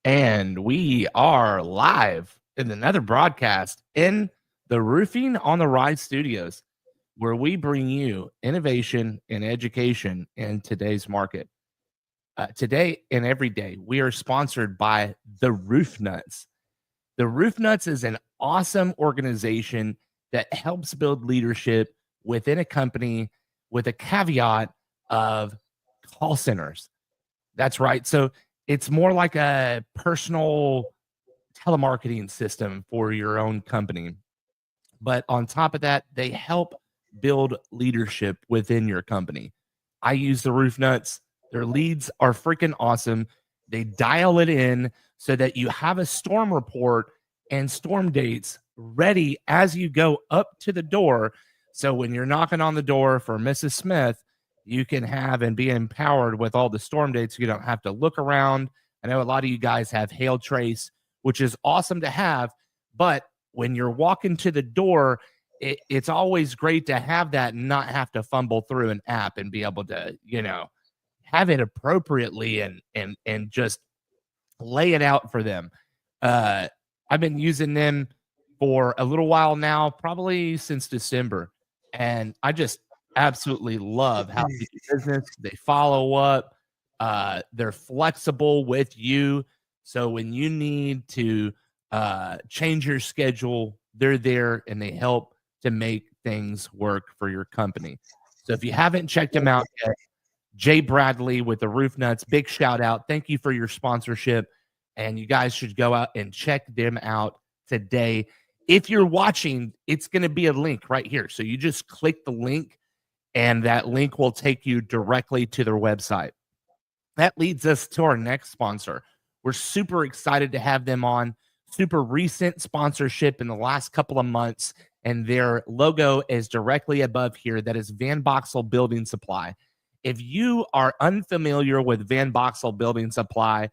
And we are live in another broadcast in the Roofing on the Rise studios, where we bring you innovation and education in today's market. Today and every day, we are sponsored by the ROOFNUTS. The ROOFNUTS is an awesome organization that helps build leadership within a company with a caveat of call centers. That's right. So it's more like a personal telemarketing system for your own company. But on top of that, they help build leadership within your company. I use the ROOFNUTS. Their leads are freaking awesome. They dial it in so that you have a storm report and storm dates ready as you go up to the door. So when you're knocking on the door for Mrs. Smith, you can have and be empowered with all the storm dates. You don't have to look around. I know a lot of you guys have hail trace, which is awesome to have, but when you're walking to the door, it's always great to have that and not have to fumble through an app and be able to, have it appropriately and just lay it out for them. I've been using them for a little while now, probably since December, and I just absolutely love how they do business. They follow up. They're flexible with you. So when you need to change your schedule, they're there and they help to make things work for your company. So if you haven't checked them out yet, Jay Bradley with the ROOFNUTS, big shout out. Thank you for your sponsorship. And you guys should go out and check them out today. If you're watching, it's going to be a link right here. So you just click the link and that link will take you directly to their website. That leads us to our next sponsor. We're super excited to have them on. Super recent sponsorship in the last couple of months, and their logo is directly above here. That is VANBOXEL Building Supply. If you are unfamiliar with VANBOXEL Building Supply,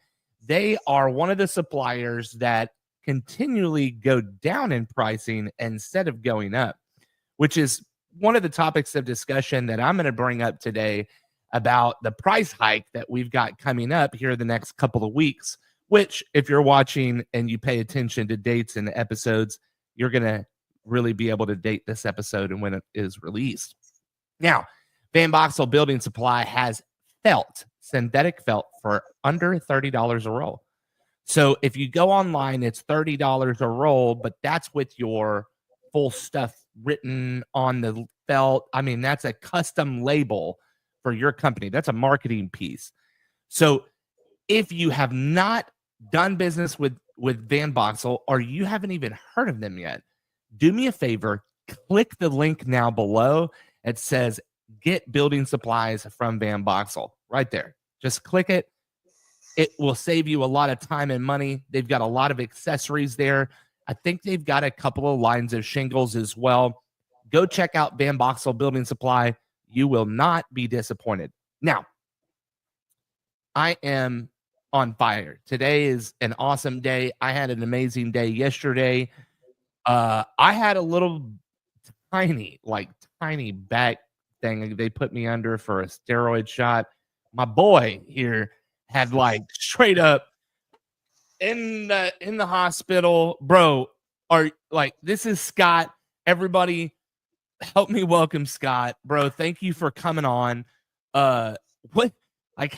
they are one of the suppliers that continually go down in pricing instead of going up, which is one of the topics of discussion that I'm going to bring up today about the price hike that we've got coming up here the next couple of weeks, which if you're watching and you pay attention to dates and episodes, you're going to really be able to date this episode and when it is released. Now, VANBOXEL Building Supply has synthetic felt for under $30 a roll. So if you go online, it's $30 a roll, but that's with your full stuff written on the felt. I mean, that's a custom label for your company. That's a marketing piece. So if you have not done business with VANBOXEL or you haven't even heard of them yet, do me a favor, click the link now below. It says get building supplies from VANBOXEL right there. Just click it. It will save you a lot of time and money. They've got a lot of accessories there. I think they've got a couple of lines of shingles as well. Go check out VANBOXEL Building Supply. You will not be disappointed. Now, I am on fire. Today is an awesome day. I had an amazing day yesterday. I had a little tiny back thing they put me under for a steroid shot. My boy here had straight up in the hospital, bro. This is Scott. Everybody help me welcome Scott, bro. Thank you for coming on. How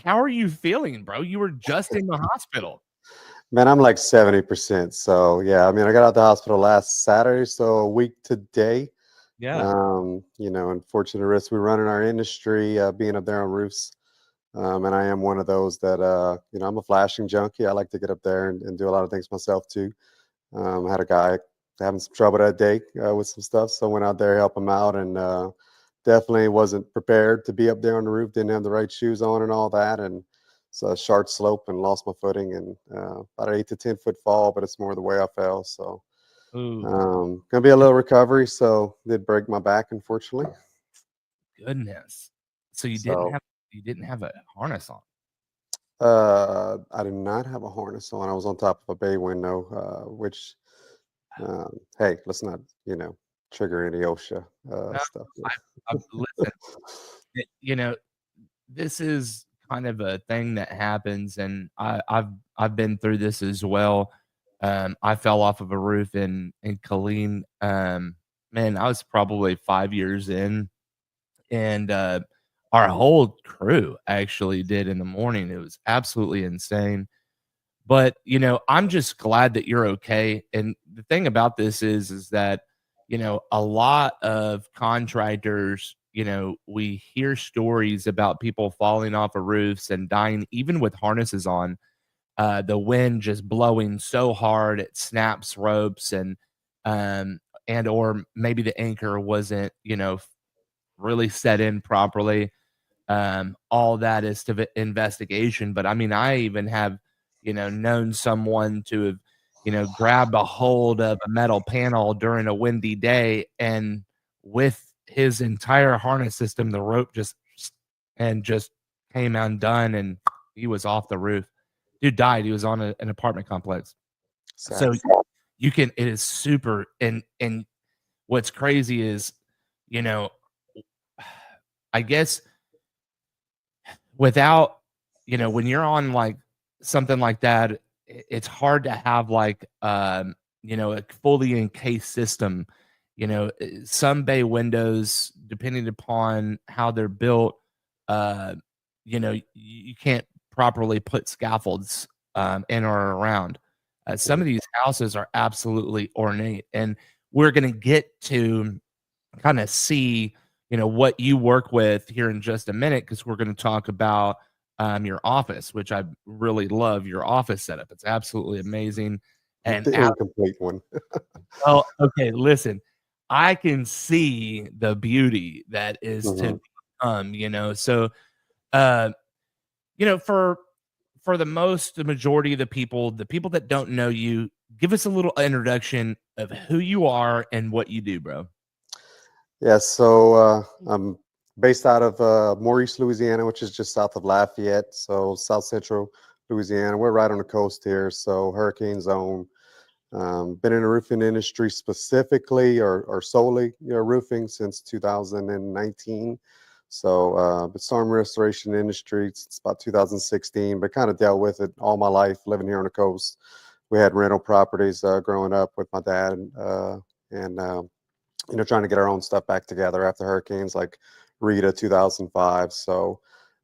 are you feeling, bro? You were just in the hospital. Man, I'm like 70%. So yeah, I mean, I got out of the hospital last Saturday, so a week today. Yeah. Unfortunate risks we run in our industry, being up there on roofs. And I am one of those that, I'm a flashing junkie. I like to get up there and do a lot of things myself too. I had a guy having some trouble that day with some stuff, so I went out there, help him out, and definitely wasn't prepared to be up there on the roof. Didn't have the right shoes on and all that, and so a sharp slope and lost my footing, and about an 8 to 10 foot fall, but it's more the way I fell. So gonna be a little recovery. So did break my back, unfortunately. Goodness. So you didn't have a harness on. I did not have a harness on. I was on top of a bay window, which, hey, let's not, trigger any OSHA stuff. Listen, this is kind of a thing that happens, and I've been through this as well. I fell off of a roof in Killeen. Man, I was probably 5 years in, and our whole crew actually did in the morning. It was absolutely insane. But, I'm just glad that you're okay. And the thing about this is that, a lot of contractors, we hear stories about people falling off of roofs and dying, even with harnesses on, the wind just blowing so hard it snaps ropes, um, or maybe the anchor wasn't, really set in properly. All that is to investigation. But I mean, I even have, known someone to have, grabbed a hold of a metal panel during a windy day, and with his entire harness system, the rope just came undone, and he was off the roof. Dude died. He was on an apartment complex. Sad. So it is super. And what's crazy is, you know, I guess without, when you're on like something like that, it's hard to have like, a fully encased system. Some bay windows, depending upon how they're built, you can't properly put scaffolds in or around. Some of these houses are absolutely ornate, and we're going to get to kind of see, what you work with here in just a minute, because we're going to talk about your office, which I really love your office setup. It's absolutely amazing. And The incomplete one. well, okay, listen, I can see the beauty that is to come, So, uh, for the majority of the people that don't know you, give us a little introduction of who you are and what you do, bro. Yeah, so I'm based out of Maurice, Louisiana, which is just south of Lafayette, so south central Louisiana. We're right on the coast here, so hurricane zone. Been in the roofing industry specifically or solely, roofing since 2019. So, but storm restoration industry since about 2016, but kind of dealt with it all my life living here on the coast. We had rental properties growing up with my dad, and trying to get our own stuff back together after hurricanes like Rita 2005. So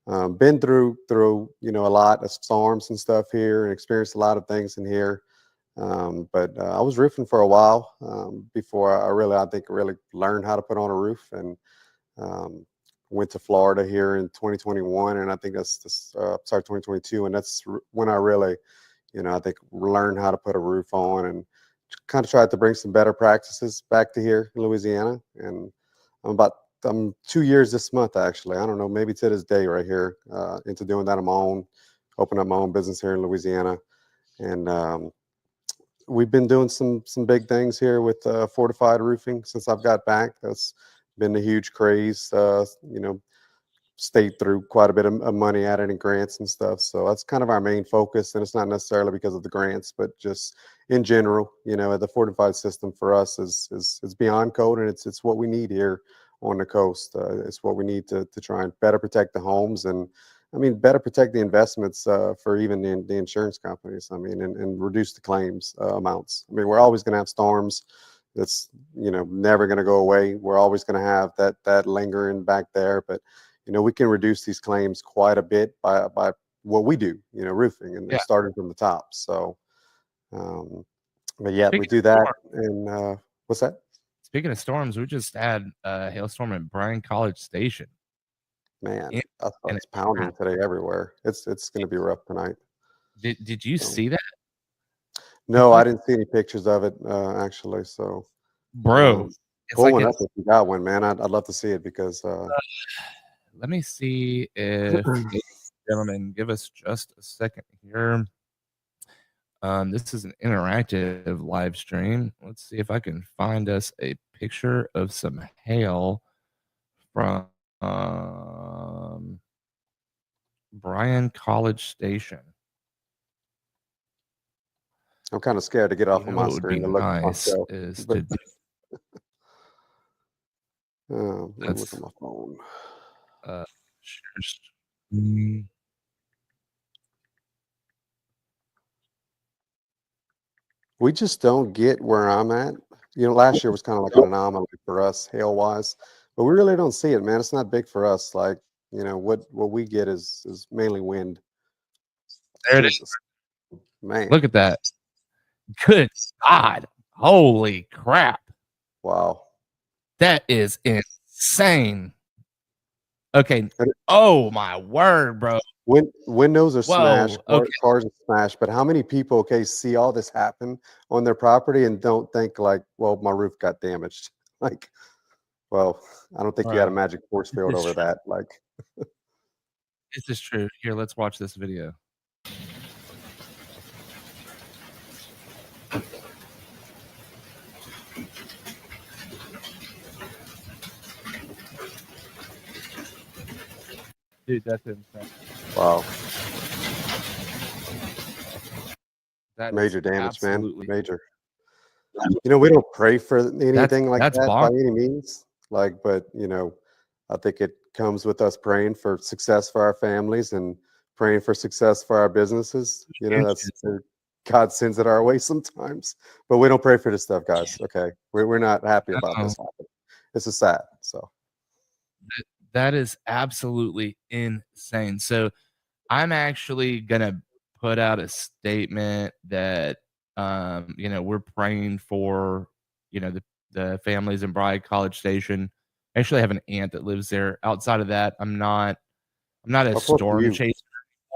been through a lot of storms and stuff here, and experienced a lot of things in here. But I was roofing for a while before I think really learned how to put on a roof, and um, went to Florida here in 2021, and I think sorry, 2022, and that's when I really, I think learned how to put a roof on, and kind of tried to bring some better practices back to here in Louisiana. And I'm 2 years this month, actually. I don't know, maybe to this day right here, into doing that on my own, open up my own business here in Louisiana. And we've been doing some big things here with Fortified roofing since I've got back. That's been a huge craze. Stayed through quite a bit of money at it and grants and stuff. So that's kind of our main focus. And it's not necessarily because of the grants, but just in general, the Fortified system for us is beyond code, and it's what we need here on the coast. It's what we need to try and better protect the homes, and I mean, better protect the investments for even the insurance companies. I mean, and reduce the claims amounts. I mean, we're always going to have storms. That's never going to go away. We're always going to have that lingering back there, but we can reduce these claims quite a bit by what we do, roofing, and starting from the top. So, but yeah, we do that. And what's that? Speaking of storms, we just had a hailstorm at Bryan College Station. Man, I thought it's pounding today everywhere. It's going to be rough tonight. Did you see that? No, I didn't see any pictures of it actually. So, bro, pull one up if you got one, man. I'd love to see it because. Let me see if, gentlemen, give us just a second here. This is an interactive live stream. Let's see if I can find us a picture of some hail from Bryan College Station. I'm kind of scared to get off of my screen to look at myself. Is to let me look at my phone. We just don't get where I'm at. Last year was kind of like an anomaly for us, hail wise, but we really don't see it, man. It's not big for us. Like, what we get is mainly wind. There it is. Jesus, man. Look at that. Good God. Holy crap. Wow. That is insane. Okay. Oh my word, bro. Windows are smashed, Whoa. Okay. cars are smashed, but how many people, see all this happen on their property and don't think like, well, my roof got damaged? Like, well, I don't think you had a magic force field over that. Like, this is true. Here, let's watch this video. Dude, that's insane. wow. That Major damage, absolutely. man. Major. We don't pray for anything like that's that bonk. by any means. Like, but I think it comes with us praying for success for our families and praying for success for our businesses. That's God sends it our way sometimes, but we don't pray for this stuff, guys. Okay, we're not happy about this happening. This is sad. So that is absolutely insane. So I'm actually gonna put out a statement that we're praying for the families in Bride College Station. I actually have an aunt that lives there. Outside of that, I'm not a storm chaser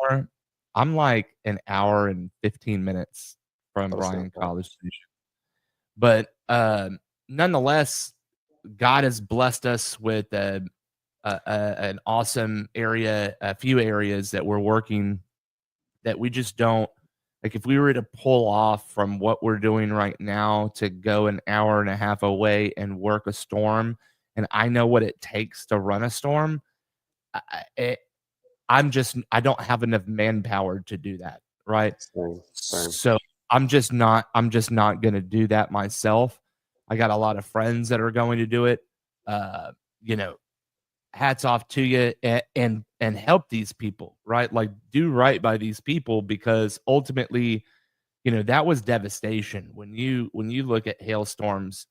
anymore. I'm like an hour and 15 minutes from Bryan College Station. But nonetheless, God has blessed us with an awesome area, a few areas that we're working that we just don't like. If we were to pull off from what we're doing right now to go an hour and a half away and work a storm, and I know what it takes to run a storm, I don't have enough manpower to do that, right? Same. So I'm just not gonna do that myself. I got a lot of friends that are going to do it. You know, hats off to you, and help these people, right? Like, do right by these people, because ultimately, that was devastation. When you look at hailstorms,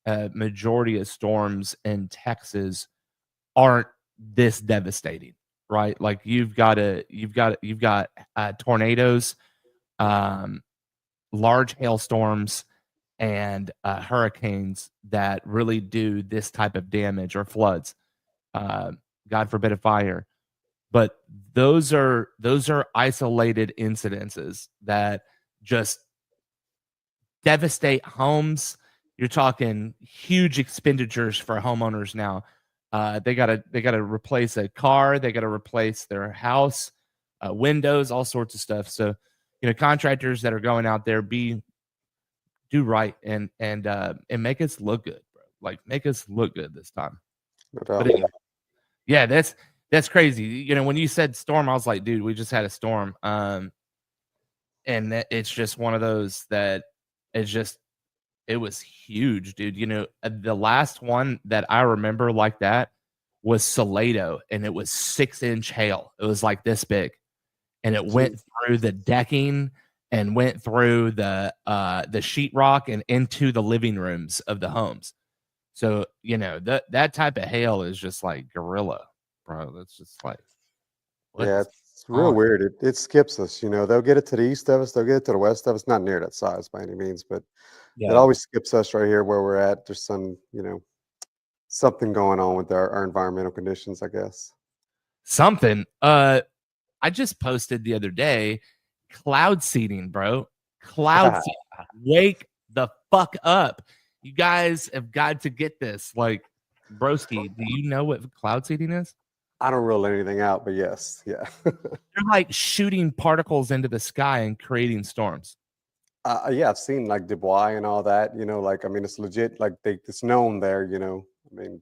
majority of storms in Texas aren't this devastating, right? Like, you've got tornadoes, large hailstorms, and hurricanes that really do this type of damage, or floods. God forbid a fire. But those are isolated incidences that just devastate homes. You're talking huge expenditures for homeowners now. They gotta replace a car, they gotta replace their house, windows, all sorts of stuff. So, contractors that are going out there, do right and make us look good, bro. Like, make us look good this time. No doubt, yeah, that's crazy. When you said storm, I was like, dude, we just had a storm. And it's just one of those that it was huge, dude. The last one that I remember like that was Salado, and it was 6-inch hail. It was like this big, and it went through the decking and went through the sheetrock and into the living rooms of the homes. So, that type of hail is just like gorilla, bro. That's just like, yeah, it's real weird. It skips us. They'll get it to the east of us, they'll get it to the west of us. Not near that size by any means, but it always skips us right here where we're at. There's some, something going on with our environmental conditions, I guess. Something. I just posted the other day, cloud seeding, bro. Cloud seeding. Wake the fuck up. You guys have got to get this. Like, broski, do you know what cloud seeding is? I don't rule anything out, but yes, yeah. They're like shooting particles into the sky and creating storms. Yeah, I've seen like Dubois and all that. It's legit. Like it's known there.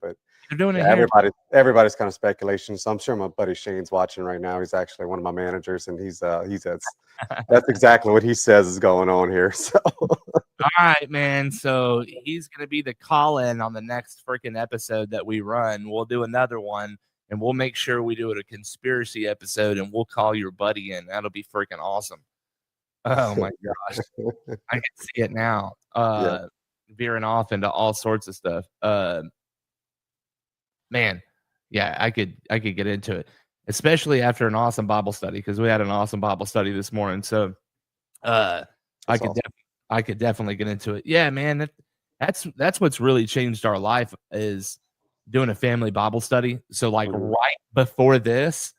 But they're doing it here. Everybody's kind of speculation. So I'm sure my buddy Shane's watching right now. He's actually one of my managers, and he says that's exactly what he says is going on here. So all right, man. So he's gonna be the call-in on the next freaking episode that we run. We'll do another one, and we'll make sure we do it a conspiracy episode, and we'll call your buddy in. That'll be freaking awesome. Oh my gosh. I can see it now. Yeah. Veering off into all sorts of stuff. Man, yeah, I could get into it, especially after an awesome Bible study, because we had an awesome Bible study this morning. So uh I That's could awesome. I could definitely get into it. Yeah, man, that's what's really changed our life is doing a family Bible study. So like Mhm. right before this,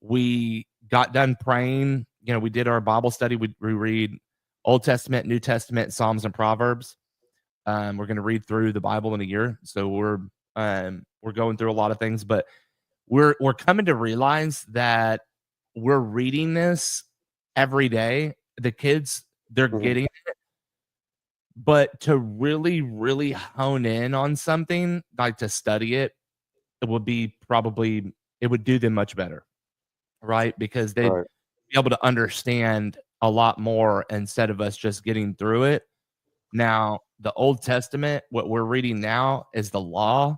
we got done praying. You know, we did our Bible study. We read Old Testament, New Testament, Psalms, and Proverbs. We're going to read through the Bible in a year, so we're going through a lot of things, but we're coming to realize that we're reading this every day. The kids, they're Mhm. getting it, but to really, really hone in on something, like to study it, it would be probably it would do them much better, right? Because they'd Right. be able to understand a lot more instead of us just getting through it. Now, the Old Testament, what we're reading now is the law.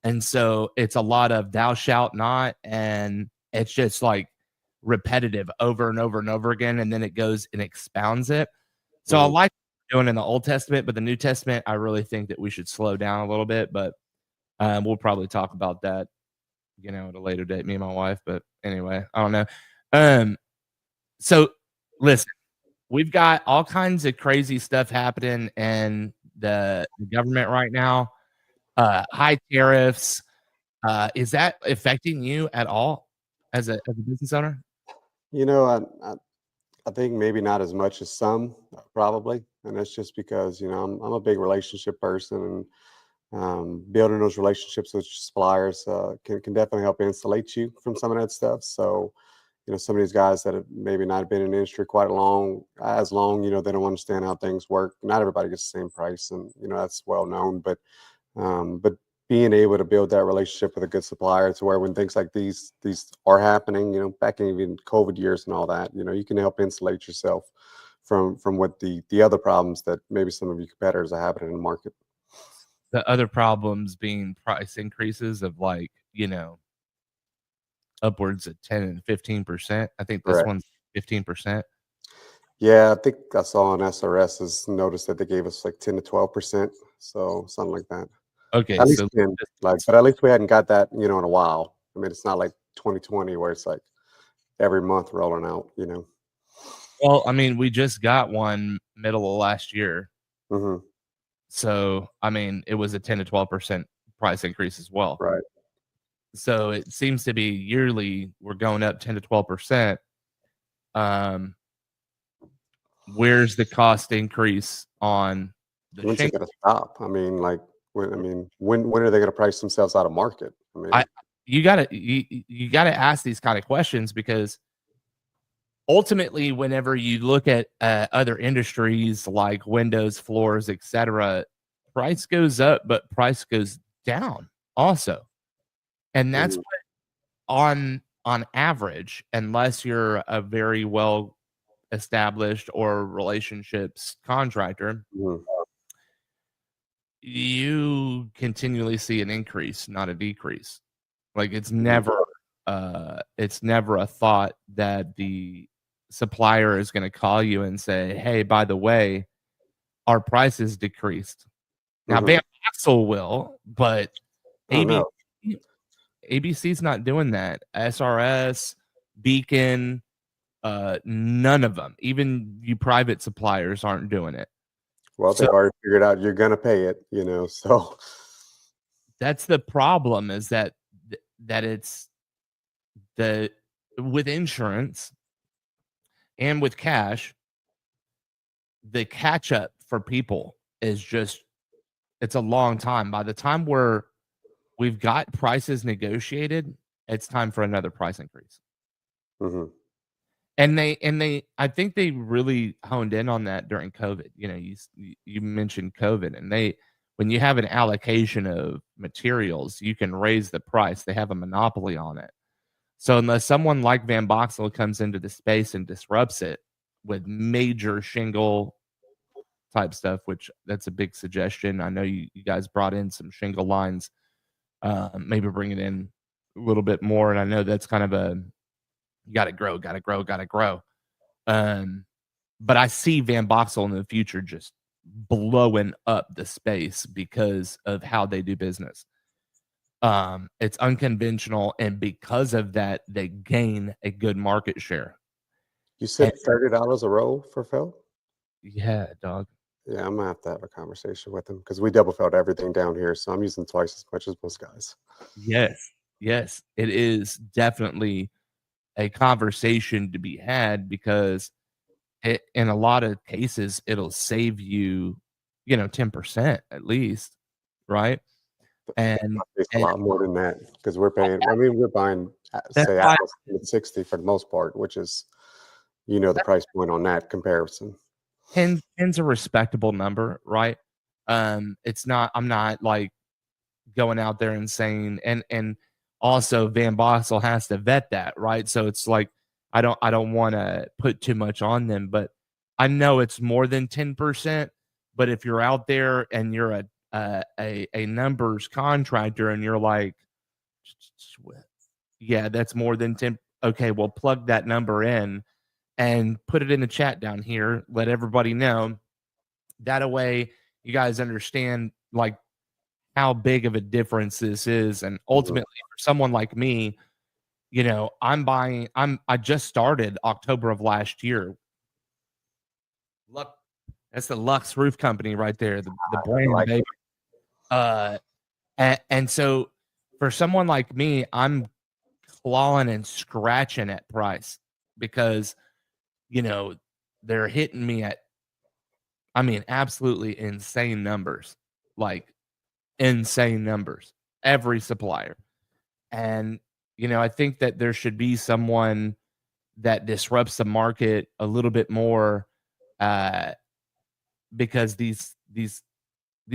And so it's a lot of thou shalt not. And it's just like repetitive over and over and over again. And then it goes and expounds it. So I Mhm. like doing in the Old Testament, but the New Testament, I really think that we should slow down a little bit. But we'll probably talk about that, at a later date, me and my wife. But anyway, I don't know. Um, so listen, we've got all kinds of crazy stuff happening in the government right now. High tariffs. Is that affecting you at all as a business owner? You know, I think maybe not as much as some, probably, and that's just because I'm a big relationship person, and building those relationships with suppliers can definitely help insulate you from some of that stuff. So some of these guys that have maybe not been in the industry quite as long, they don't understand how things work. Not everybody gets the same price, and that's well known. But being able to build that relationship with a good supplier to where when things like these are happening, back in even COVID years and all that, you can help insulate yourself from what the other problems that maybe some of your competitors are having in the market. The other problems being price increases of upwards of 10 and 15%. I think this Correct. one's 15%. Yeah, I think I saw on SRS has noticed that they gave us like 10 to 12%, so something like that. Okay, At least so 10, but at least we hadn't got that, in a while. I mean, it's not like 2020 where it's like every month rolling out. well, I mean, we just got one middle of last year. Hmm. So, I mean, it was a 10 to 12% price increase as well. Right. So it seems to be yearly we're going up 10 to 12%. Um, where's the cost increase on the When's it shingle? going to stop? I mean, like when are they going to price themselves out of market? I I mean, you gotta ask these kind of questions because ultimately, whenever you look at other industries like windows, floors, etc., price goes up, but price goes down also, and that's mhm, what on average, unless you're a very well established or relationships contractor, mhm, you continually see an increase, not a decrease. Like mhm, it's never a thought that the supplier is going to call you and say, "Hey, by the way, our price is decreased." Now, mhm. VanBoxel will, but Oh ABC no. ABC's not doing that. SRS, Beacon, none of them. Even you private suppliers aren't doing it. Well, So they've already figured out you're going to pay it. So that's the problem is that it's the with insurance and with cash, the catch up for people is just it's a long time. By the time we've got prices negotiated, it's time for another price increase. mhm, And they I think they really honed in on that during COVID. You mentioned COVID, and they when you have an allocation of materials, you can raise the price. They have a monopoly on it. So unless someone like Van Boxel comes into the space and disrupts it with major shingle type stuff, which that's a big suggestion. I know you guys brought in some shingle lines, maybe bring it in a little bit more. And I know that's kind of a you got to grow, got to grow, got to grow. Um, but I see VANBOXEL in the future just blowing up the space because of how they do business. It's unconventional, and because of that, they gain a good market share. You And said $30 a roll for Phil? yeah, dog. Yeah, I'm gonna have to have a conversation with him because we double felt everything down here, so I'm using twice as much as most guys. Yes, yes, it is definitely a conversation to be had because in a lot of cases, it'll save you, 10% at least, right? And It's a and lot more than that because we're paying. I mean, we're buying, that's say, why Atlas mid-60 for the most part, which is, the price point on that comparison. 10's a respectable number, right? It's not I'm not, like, going out there and saying and also VanBoxel has to vet that, right? So it's like I don't wanna put too much on them, but I know it's more than 10%, but if you're out there and you're a numbers contractor and you're like, "Yeah, that's more than 10." Okay, well, plug that number in and put it in the chat down here. Let everybody know. That way you guys understand, like, how big of a difference this is, and Mhm. ultimately for someone like me, I just started October of last year. Look, that's the Lux Roof Company right there, the I brand, like baby. it. Uh, and so for someone like me, I'm clawing and scratching at price because, you know, they're hitting me at, I mean, absolutely insane numbers, like insane numbers, every supplier. And, I think that there should be someone that disrupts the market a little bit more, uh, because these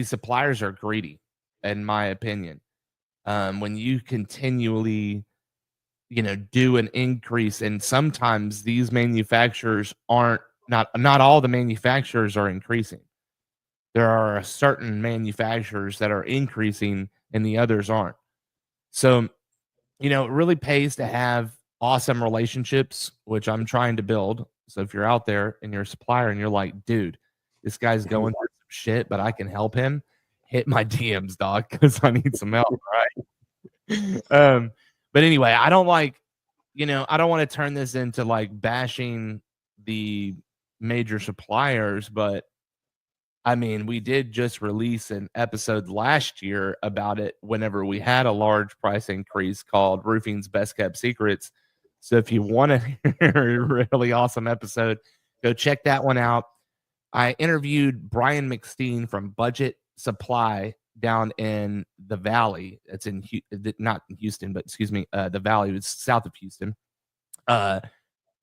suppliers are greedy, in my opinion. When you continually, do an increase, and sometimes these manufacturers aren't not all the manufacturers are increasing. There are certain manufacturers that are increasing and the others aren't. So, it really pays to have awesome relationships, which I'm trying to build. So if you're out there and you're a supplier and you're like, dude, this guy's going through some shit, but I can help him, hit my DMs, dog, because I need some help. Right. But anyway, I don't like, I don't want to turn this into like bashing the major suppliers, but I mean, we did just release an episode last year about it whenever we had a large price increase called Roofing's Best Kept Secrets. So if you want to hear a really awesome episode, go check that one out. I interviewed Brian McSteen from Budget Supply down in the Valley. It's in not in Houston, but excuse me, the Valley. It's south of Houston.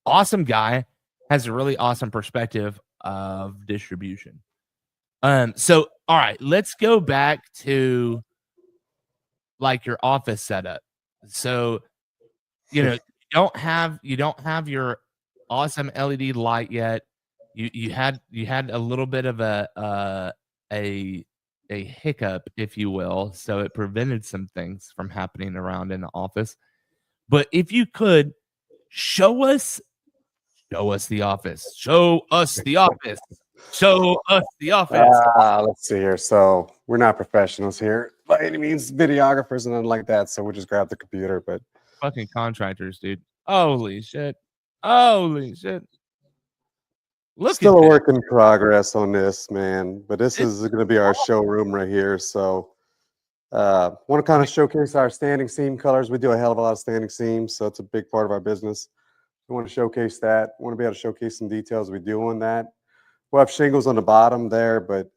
Awesome guy, has a really awesome perspective of distribution. So all right, let's go back to like your office setup. So, you don't have your awesome LED light yet. You had a little bit of a a hiccup, if you will, so it prevented some things from happening around in the office. But if you could show us show us the office. Show us the office. Show us the office. Let's see here. So we're not professionals here by any means, videographers and nothing like that. So we'll just grab the computer. But Fucking contractors, dude. Holy shit. Holy shit. Look still at a this. work in progress on this, man. But this It's is going to be our showroom right here. So want to kind of showcase our standing seam colors. We do a hell of a lot of standing seams, so it's a big part of our business. We want to showcase that. We want to be able to showcase some details we do on that. We'll have shingles on the bottom there, but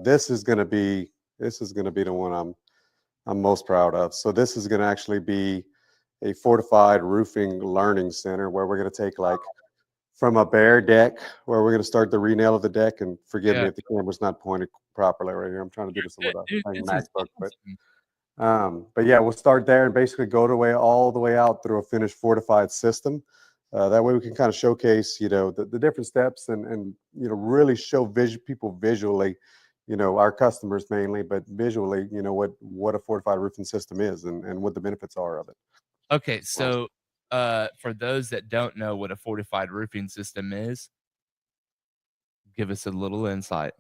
this is going to be the one I'm most proud of. So this is going to actually be a fortified roofing learning center where we're going to take like from a bare deck where we're going to start the re-nail of the deck. And forgive me yeah. if the camera's not pointed properly right here. I'm trying to do this with a Dude, this is MacBook, awesome. but yeah, we'll start there and basically go all the way out through a finished fortified system. That way we can kind of showcase, the different steps and really show people visually, our customers mainly, but visually, what a fortified roofing system is and what the benefits are of it. Okay, so for those that don't know what a fortified roofing system is, give us a little insight.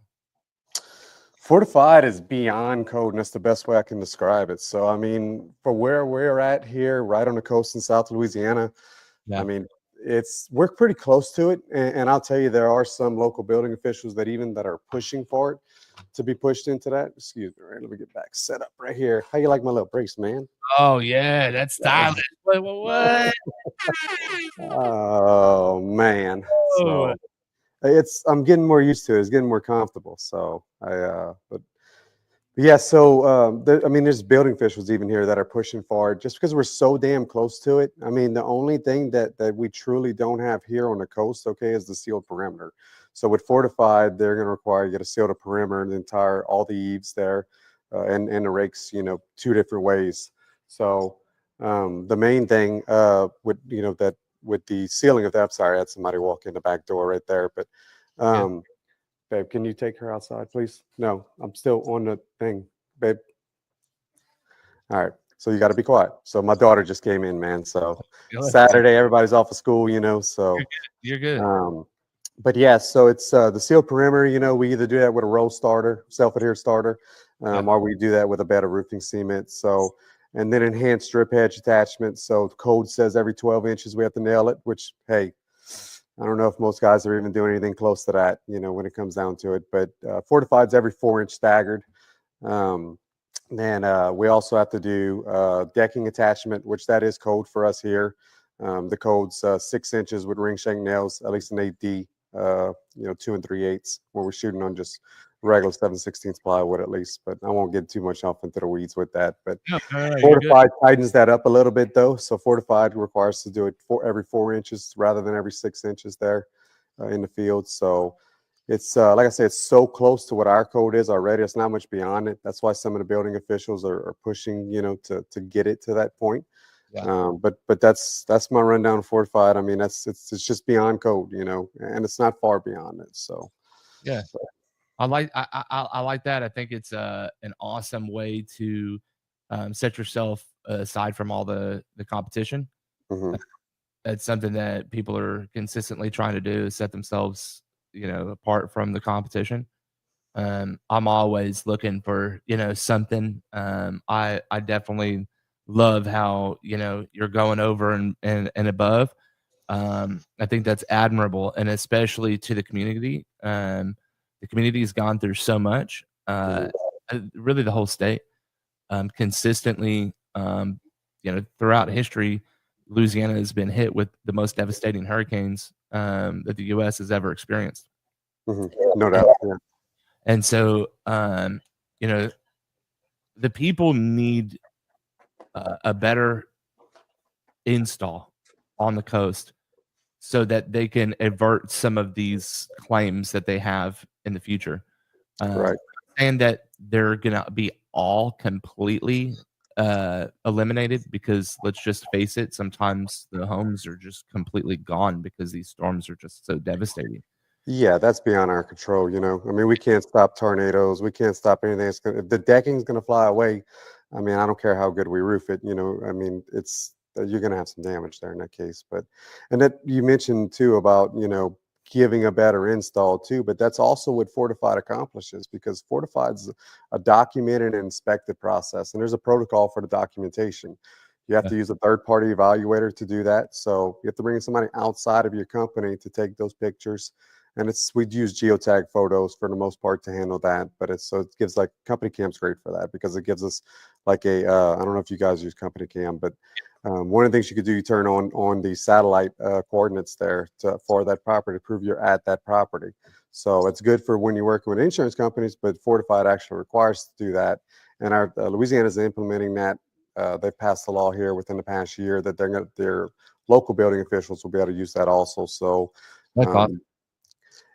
Fortified is beyond code, and that's the best way I can describe it. So, I mean, for where we're at here, right on the coast in South Louisiana, Yeah. I mean, we're pretty close to it. And I'll tell you, there are some local building officials that are pushing for it to be pushed into that. Excuse me, right? Let me get back set up right here. How you like my little brace, man? Oh yeah, that's stylish. What? Oh man. Oh, So I'm getting more used to it. It's getting more comfortable. So but yeah, so I mean, there's building officials even here that are pushing for it just because we're so damn close to it. I mean, the only thing that we truly don't have here on the coast, okay, is the sealed perimeter. So with Fortified, they're going to require you to seal the perimeter, all the eaves there, and the rakes, 2 different ways. So the main thing with that with the sealing of that, I'm sorry, I had somebody walk in the back door right there, but. yeah. Babe, can you take her outside, please? No, I'm still on the thing, babe. All right. So you got to be quiet. So my daughter just came in, man. So Saturday, everybody's off of school, so. You're good. But yeah, so it's the sealed perimeter, we either do that with a roll starter, self-adhere starter, or we do that with a bed of roofing cement. So, and then enhanced strip edge attachment. So the code says every 12 inches we have to nail it, which, hey, I don't know if most guys are even doing anything close to that, when it comes down to it. But Fortified's every 4-inch staggered. Then we also have to do decking attachment, which that is code for us here. The code's 6 inches with ring shank nails, at least an 8D, 2 3/8, where we're shooting on just regular 7/16 plywood at least. But I won't get too much off into the weeds with that. But Fortified tightens that up a little bit though. So Fortified requires to do it every 4 inches rather than every 6 inches there in the field. So it's like I said, it's so close to what our code is already. It's not much beyond it. That's why some of the building officials are pushing, to get it to that point. But that's my rundown of Fortified. I mean, it's just beyond code, and it's not far beyond it. So yeah, I like that. I think it's an awesome way to set yourself aside from all the competition. Mm-hmm. That's something that people are consistently trying to do, is set themselves, apart from the competition. I'm always looking for, something. I definitely love how, you're going over and above. I think that's admirable, and especially to the community. The community has gone through so much, really the whole state, consistently, throughout history. Louisiana has been hit with the most devastating hurricanes that the U.S. has ever experienced. Mm-hmm. No doubt. Yeah. And so, the people need a better install on the coast so that they can avert some of these claims that they have in the future. Right. And that they're going to be all completely eliminated, because let's just face it, sometimes the homes are just completely gone because these storms are just so devastating. Yeah, that's beyond our control. I mean, we can't stop tornadoes. We can't stop anything. If the decking's going to fly away, I mean, I don't care how good we roof it. I mean, you're going to have some damage there in that case. And that you mentioned too about, giving a better install too, but that's also what Fortified accomplishes, because Fortified's a documented and inspected process, and there's a protocol for the documentation. You have to use a third-party evaluator to do that. So you have to bring in somebody outside of your company to take those pictures. And we'd use geotag photos for the most part to handle that. But it gives, like, Company Cam's great for that, because it gives us like I don't know if you guys use Company Cam, but one of the things you could do, you turn on the satellite coordinates there for that property to prove you're at that property. So it's good for when you're working with insurance companies, but Fortified actually requires us to do that. And our Louisiana is implementing that. They passed a law here within the past year that their local building officials will be able to use that also. So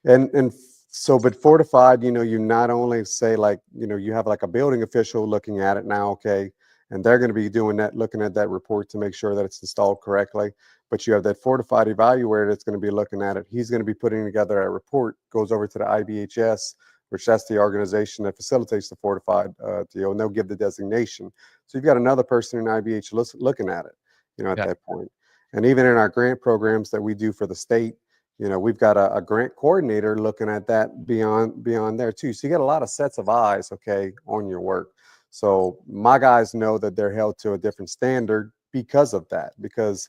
and so, but Fortified, you not only say, like, you have like a building official looking at it now, okay, and they're going to be doing that, looking at that report to make sure that it's installed correctly. But you have that Fortified evaluator that's going to be looking at it. He's going to be putting together a report, goes over to the IBHS, which that's the organization that facilitates the Fortified deal, and they'll give the designation. So you've got another person in IBH looking at it, at that point. And even in our grant programs that we do for the state, we've got a grant coordinator looking at that beyond there too. So you get a lot of sets of eyes, okay, on your work. So my guys know that they're held to a different standard because of that. Because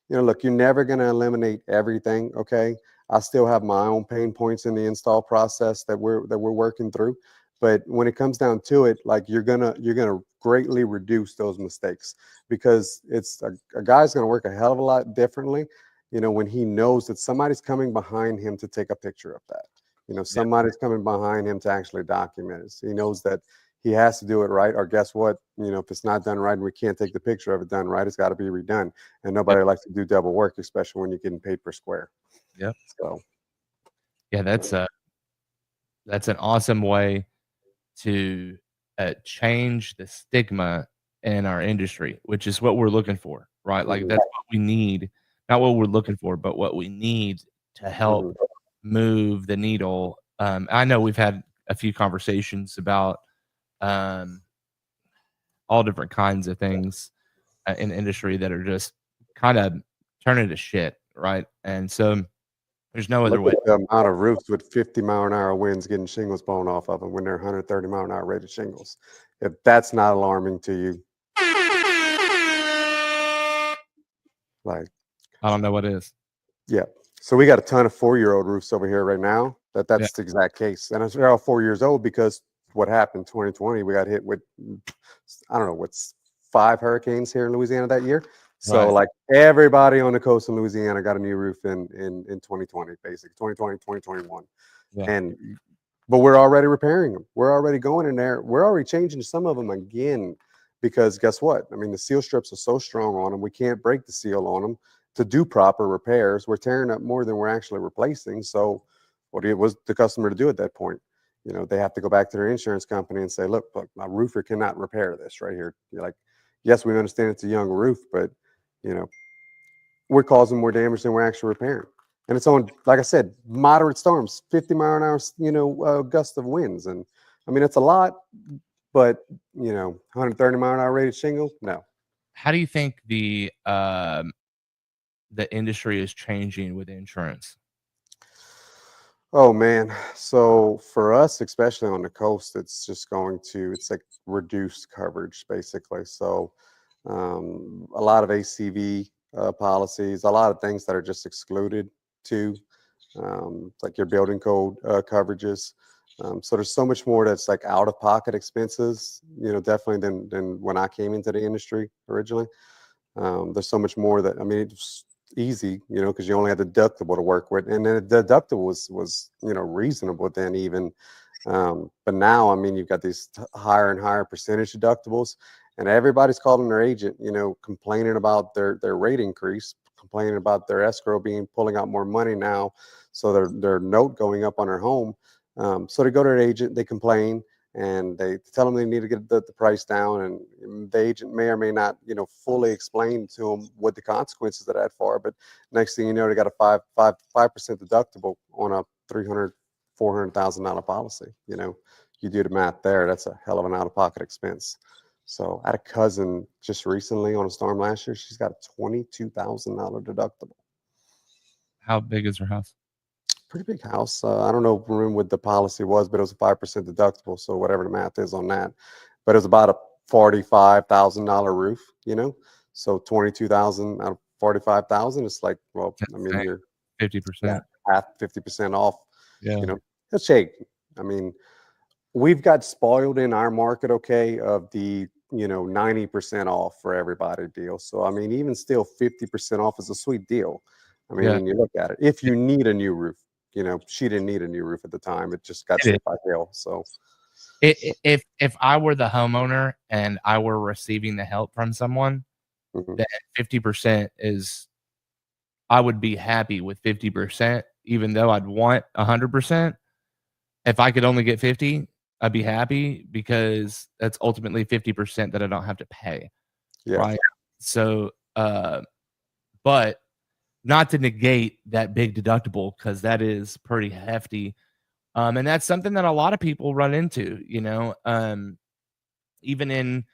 look, you're never going to eliminate everything, okay? I still have my own pain points in the install process that we're working through. But when it comes down to it, like you're gonna greatly reduce those mistakes, because it's a guy's gonna work a hell of a lot differently, when he knows that somebody's coming behind him to take a picture of that. Somebody's coming behind him to actually document it. So he knows that he has to do it right, or guess what? If it's not done right and we can't take the picture of it done right, it's got to be redone. And nobody likes to do double work, especially when you're getting paid per square. Yeah. So yeah, that's an awesome way to change the stigma in our industry, which is what we're looking for, right? Like that's what we need, not what we're looking for, but what we need to help move the needle. I know we've had a few conversations about all different kinds of things in the industry that are just kind of turning to shit, right? And so there's no other look way. at the amount of roofs with 50-mile-an-hour winds getting shingles blown off of them when they're 130-mile-an-hour rated shingles. If that's not alarming to you, like, I don't know what is. yeah. So we got a ton of 4-year-old roofs over here right now. Yeah. That's the exact case, and they're all 4 years old because what happened 2020, we got hit with, I don't know, what's 5 hurricanes here in Louisiana that year. So Right. like everybody on the coast of Louisiana got a new roof in 2020, basically 2020, 2021. Yeah. And but we're already repairing them. We're already going in there. We're already changing some of them again, because guess what? I mean, the seal strips are so strong on them, we can't break the seal on them to do proper repairs. We're tearing up more than we're actually replacing. So what was the customer to do at that point? They have to go back to their insurance company and say, look, my roofer cannot repair this right here. You're like, yes, we understand it's a young roof, but we're causing more damage than we're actually repairing. And it's on, like I said, moderate storms, 50-mile-an-hour, gust of winds. And I mean, it's a lot, but 130-mile-an-hour rated shingle, no. How do you think the industry is changing with insurance? Oh man. So for us, especially on the coast, it's like reduced coverage basically. So a lot of ACV policies, a lot of things that are just excluded too, like your building code coverages. So there's so much more that's like out of pocket expenses, definitely than when I came into the industry originally. There's so much more that, I mean, it's easy, because you only had the deductible to work with, and then the deductible was reasonable then even. But now, I mean, you've got these higher and higher percentage deductibles, and everybody's calling their agent, complaining about their rate increase, complaining about their escrow pulling out more money now, so their note going up on their home. So they go to their agent, they complain, and they tell them they need to get the price down, and the agent may or may not fully explain to them what the consequences of that are. But next thing you know, they got a 5% deductible on a $300,000-$400,000 policy. You do the math there, that's a hell of an out-of-pocket expense. So I had a cousin just recently on a storm last year, she's got a $22,000 deductible. How big is her house? Pretty big house. I don't know what the policy was, but it was a 5% deductible. So whatever the math is on that, but it was about a $45,000 roof. So 22,000 out of 45,000. It's like, well, I mean, you're 50%, half 50% off. Yeah. It's shake. I mean, we've got spoiled in our market, okay, of the 90% off for everybody deal. So I mean, even still, 50% off is a sweet deal. I mean, when you look at it, if you need a new roof, she didn't need a new roof at the time. It just got hit by hail. So if I were the homeowner and I were receiving the help from someone, then 50% is, I would be happy with 50%, even though I'd want 100%. If I could only get 50, I'd be happy, because that's ultimately 50% that I don't have to pay. Yeah. Right. So, but not to negate that big deductible, because that is pretty hefty. And that's something that a lot of people run into, even in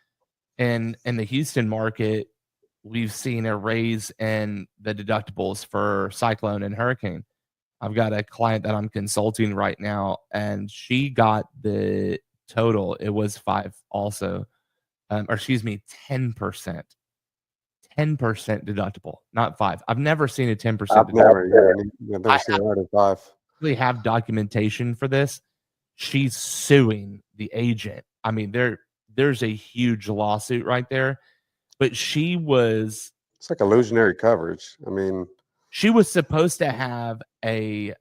the Houston market, we've seen a raise in the deductibles for cyclone and hurricane. I've got a client that I'm consulting right now, and she got the total. It was 5 also, or excuse me, 10%. 10% deductible, not 5. I've never seen a 10% I've deductible. never seen it at 5. Actually have documentation for this. She's suing the agent. I mean, there's a huge lawsuit right there. But It's like illusionary coverage. I mean, she was supposed to have an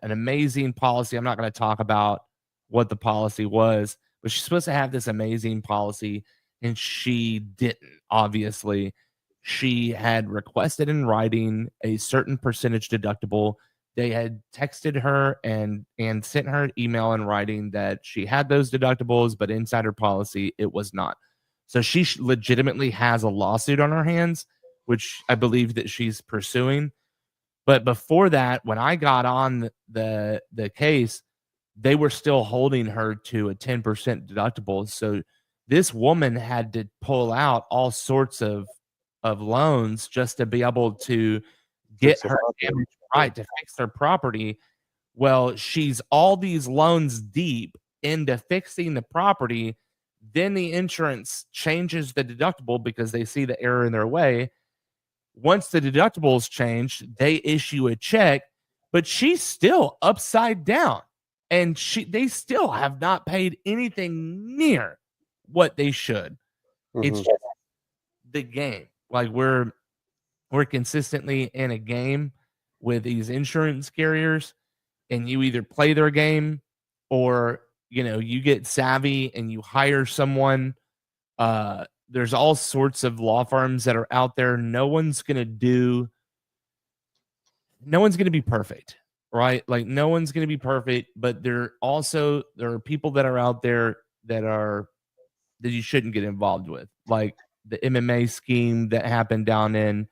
amazing policy. I'm not going to talk about what the policy was, but she's supposed to have this amazing policy, and she didn't. Obviously, she had requested in writing a certain percentage deductible. They had texted her and sent her an email in writing that she had those deductibles, but inside her policy, it was not. So she legitimately has a lawsuit on her hands, which I believe that she's pursuing. But before that, when I got on the case, they were still holding her to a 10% deductible. So this woman had to pull out all sorts of loans just to be able to get her damage right, to fix her property. Well, she's all these loans deep into fixing the property. Then the insurance changes the deductible because they see the error in their way. Once the deductibles changed, they issue a check, but she's still upside down, and they still have not paid anything near what they should. It's just the game. Like we're consistently in a game with these insurance carriers, and you either play their game or you get savvy and you hire someone. There's all sorts of law firms that are out there. No one's going to be perfect, right? Like no one's going to be perfect, but there are people that are out there that you shouldn't get involved with. Like the MMA scheme that happened down in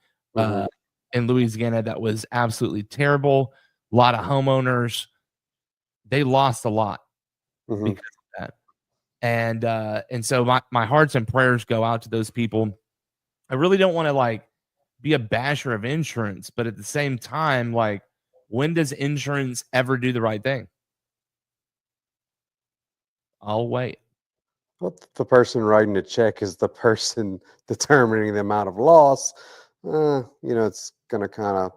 Louisiana, that was absolutely terrible. A lot of homeowners, they lost a lot because of that. And so my hearts and prayers go out to those people. I really don't want to like be a basher of insurance, but at the same time, like, when does insurance ever do the right thing? I'll wait. Well, the person writing the check is the person determining the amount of loss. It's going to kind of,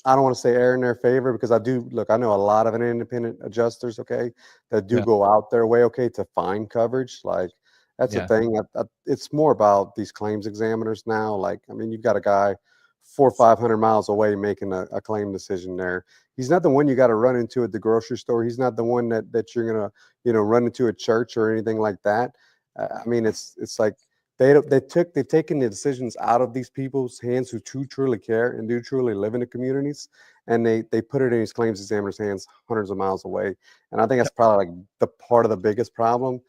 I don't want to say err in their favor, because I know a lot of independent adjusters, okay, that do go out their way, okay, to find coverage. Like that's the thing. It's more about these claims examiners now. Like, I mean, you've got a guy 400 or 500 miles away making a claim decision there. He's not the one you got to run into at the grocery store. He's not the one that you're gonna run into a church or anything like that. I mean, it's like they've taken the decisions out of these people's hands who truly care and do truly live in the communities, and they put it in these claims examiners' hands hundreds of miles away. And I think that's probably like the part of the biggest problem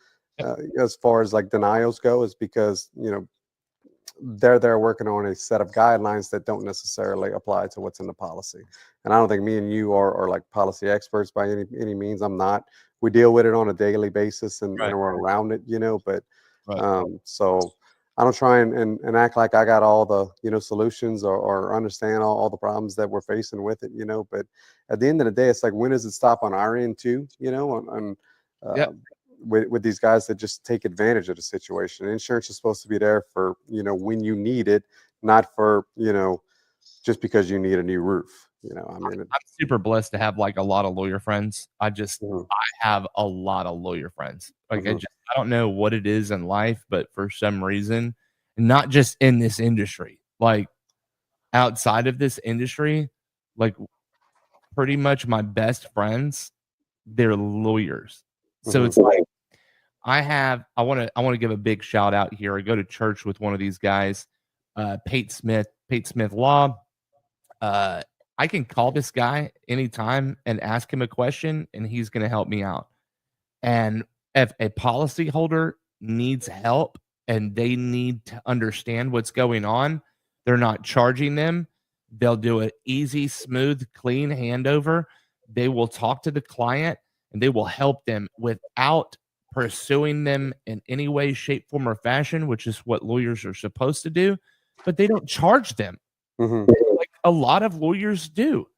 as far as like denials go, is because they're working on a set of guidelines that don't necessarily apply to what's in the policy. And I don't think me and you are like policy experts by any means. I'm not. We deal with it on a daily basis and we're around it, but so I don't try and act like I got all the with or understand all the problems that we're facing with it, but at the end of the day, it's like, when does it stop on our end too, with these guys that just take advantage of the situation? Insurance is supposed to be there for when you need it, not for just because you need a new roof. I mean, I'm super blessed to have like a lot of lawyer friends. I have a lot of lawyer friends. Like I don't know what it is in life, but for some reason, not just in this industry, like outside of this industry, like pretty much my best friends, they're lawyers. So it's like I want to give a big shout out here. I go to church with one of these guys, Pate Smith Law. I can call this guy anytime and ask him a question, and he's going to help me out. And if a policyholder needs help and they need to understand what's going on, they're not charging them. They'll do an easy, smooth, clean handover. They will talk to the client and they will help them without pursuing them in any way, shape, form, or fashion, which is what lawyers are supposed to do. But they don't charge them. Like a lot of lawyers do.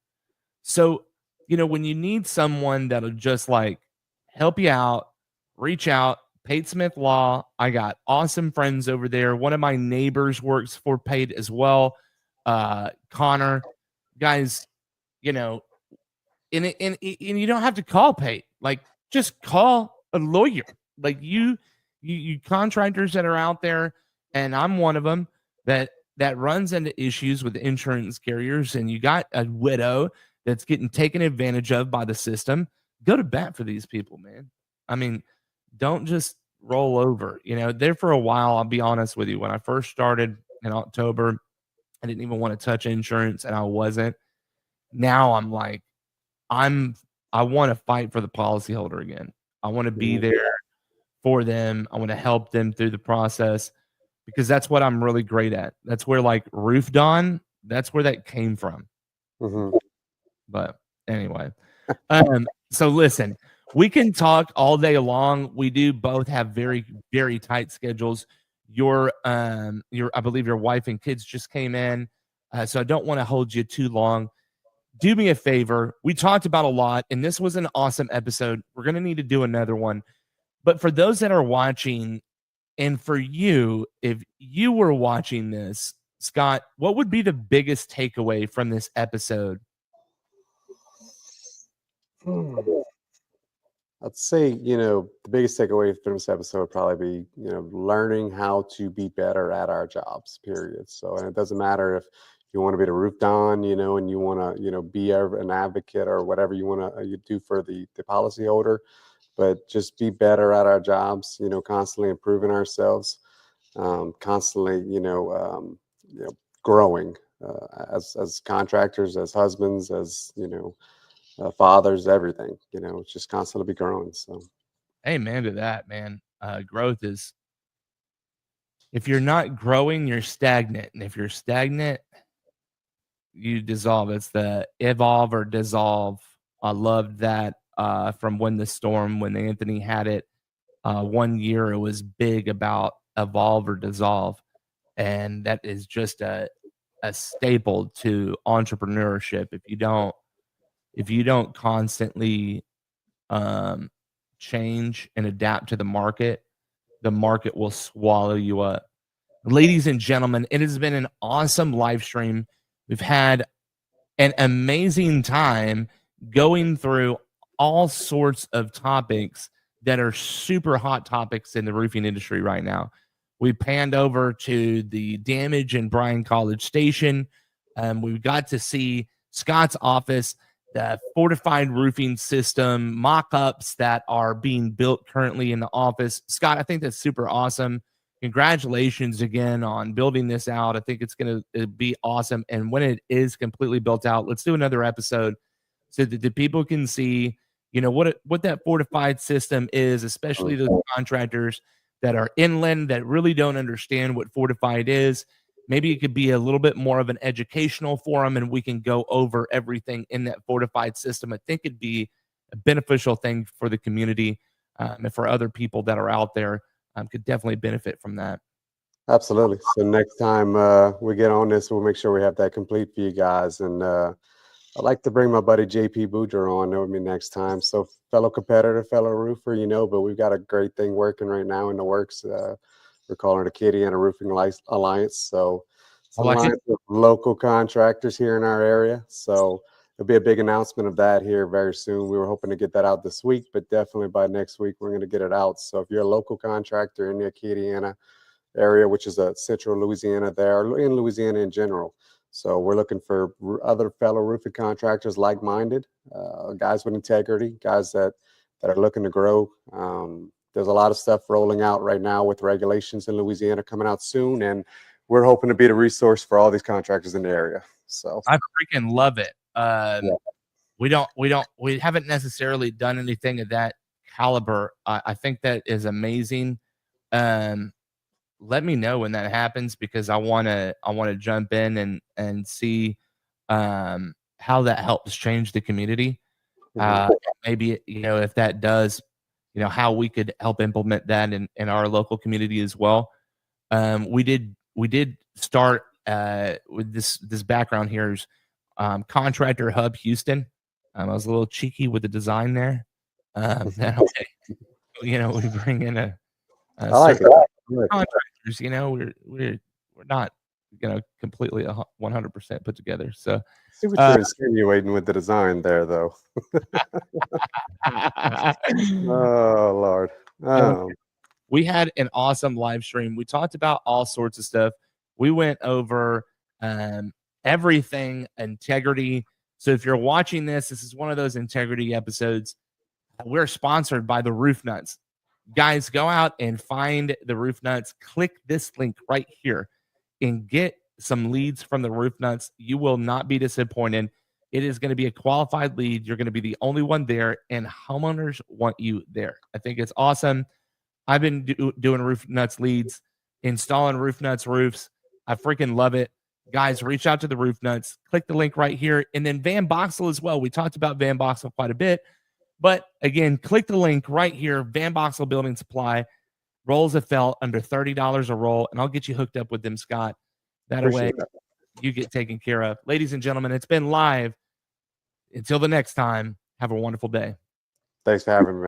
So, when you need someone that'll just like help you out, reach out. Pate Smith Law. I got awesome friends over there. One of my neighbors works for Pate as well. Connor, guys, and you don't have to call Pate. Like, just call a lawyer. Like you contractors that are out there, and I'm one of them that runs into issues with insurance carriers, and you got a widow that's getting taken advantage of by the system. Go to bat for these people, man. I mean, don't just roll over. There for a while, I'll be honest with you. When I first started in October, I didn't even want to touch insurance, and I wasn't. Now I'm like, I want to fight for the policyholder again. I want to be there for them. I want to help them through the process because that's what I'm really great at. That's where like Roof Dawn, that's where that came from. But anyway, so listen, we can talk all day long. We do both have very, very tight schedules. I believe your wife and kids just came in, so I don't want to hold you too long. Do me a favor. We talked about a lot, and this was an awesome episode. We're going to need to do another one. But for those that are watching, and for you, if you were watching this, Scott, what would be the biggest takeaway from this episode? I'd say, the biggest takeaway from this episode would probably be, learning how to be better at our jobs, period. So, and it doesn't matter if you want to be the roof don, and you want to, be an advocate or whatever you want to do for the policyholder, but just be better at our jobs, constantly improving ourselves, constantly, growing as contractors, as husbands, as, fathers, everything, just constantly be growing. So, amen to that, man. Growth is, if you're not growing, you're stagnant. And if you're stagnant, you dissolve. It's the evolve or dissolve. I loved that from When the Storm, when Anthony had it 1 year, it was big about evolve or dissolve. And that is just a staple to entrepreneurship. If you don't constantly change and adapt to the market will swallow you up. Ladies and gentlemen, it has been an awesome live stream. We've had an amazing time going through all sorts of topics that are super hot topics in the roofing industry right now. We panned over to the damage in Bryan College Station. We got to see Scott's office, the Fortified roofing system, mock-ups that are being built currently in the office. Scott, I think that's super awesome. Congratulations again on building this out. I think it's going to be awesome. And when it is completely built out, let's do another episode so that the people can see, what that Fortified system is, especially those contractors that are inland that really don't understand what Fortified is. Maybe it could be a little bit more of an educational forum, and we can go over everything in that Fortified system. I think it'd be a beneficial thing for the community and for other people that are out there. Could definitely benefit from that. Absolutely. So next time we get on this, we'll make sure we have that complete for you guys. And I'd like to bring my buddy JP Boudreaux on with me next time. So fellow competitor, fellow roofer, but we've got a great thing working right now in the works. We're calling it a Kitty and a Roofing Alliance. So it's an alliance of local contractors here in our area. So there'll be a big announcement of that here very soon. We were hoping to get that out this week, but definitely by next week, we're going to get it out. So if you're a local contractor in the Acadiana area, which is a central Louisiana there, or in Louisiana in general. So we're looking for other fellow roofing contractors, like-minded, guys with integrity, guys that are looking to grow. There's a lot of stuff rolling out right now with regulations in Louisiana coming out soon, and we're hoping to be the resource for all these contractors in the area. So I freaking love it. We haven't necessarily done anything of that caliber. I think that is amazing. Let me know when that happens, because I want to jump in and see how that helps change the community. Maybe, if that does, how we could help implement that in our local community as well. We did start with this background here is Contractor Hub Houston. I was a little cheeky with the design there. That way, we bring in a I like it. contractors. We're not completely 100% put together. So See what you're insinuating with the design there, though. Oh Lord. We had an awesome live stream. We talked about all sorts of stuff. We went over everything integrity. So if you're watching this is one of those integrity episodes. We're sponsored by the ROOFNUTS. Guys, go out and find the ROOFNUTS. Click this link right here and get some leads from the ROOFNUTS. You will not be disappointed. It is going to be a qualified lead. You're going to be the only one there, and homeowners want you there. I think it's awesome. I've been doing ROOFNUTS leads, installing ROOFNUTS roofs. I freaking love it. Guys, reach out to the ROOFNUTS. Click the link right here. And then VANBOXEL as well. We talked about VANBOXEL quite a bit. But again, click the link right here. VANBOXEL Building Supply. Rolls of felt under $30 a roll. And I'll get you hooked up with them, Scott. That way you get taken care of. Ladies and gentlemen, it's been live. Until the next time, have a wonderful day. Thanks for having me.